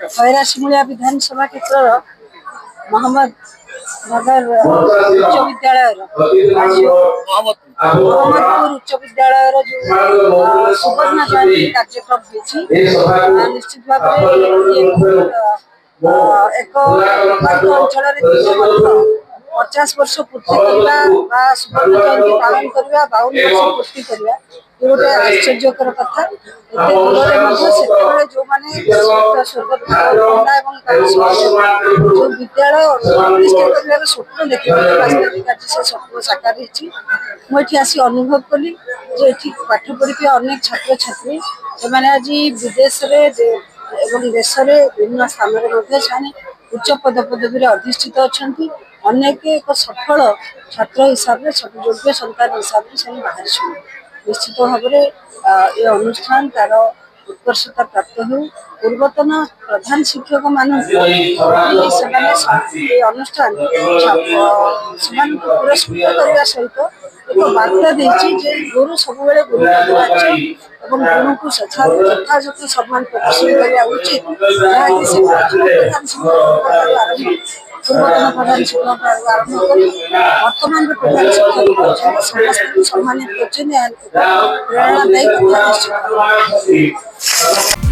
खैराशिमुलिया विधानसभा क्षेत्र मोहम्मद नगर उच्च विद्यालय मोहम्मदपुर उच्च विद्यालय जो सुवर्ण जयंती कार्यक्रम होती निश्चित भाव एक अंचल 50 वर्ष पूर्ति करवा सुवर्ण जयंती पालन करवा 52 वर्ष पूर्ति करवा ये गोटे आश्चर्यकर कथा जो मैंने स्वर्गत पंडा जो विद्यालय प्रतिष्ठा कर स्वप्न देखिए वास्तविक आज से स्वप्न साकार होती आसी अनुभव कली पाठ पढ़ी अनेक छात्र छात्री से आज विदेश देश विभिन्न स्थान में उच्च पद पदवी अधिष्ठित अच्छा अनेक एक सफल छात्र हिसाब से योग्य संतान हिसाब से बाहर निश्चित भाव में ये अनुष्ठान तार उत्कर्षता प्राप्त हो पूर्वतन प्रधान शिक्षक मान अनुष्ठान पुरस्कृत करने सहित एक वार्ता देती गुरु सब गुरु गुरु को यथायथ सम्मान प्रदर्शन करने उचित प्रधान शिक्षक पूर्वतन प्रधान शिक्षक आरंभ कर वर्तमान प्रधान शिक्षक समस्त सम्मानित कर प्रेरणादायी कथा निश्चित।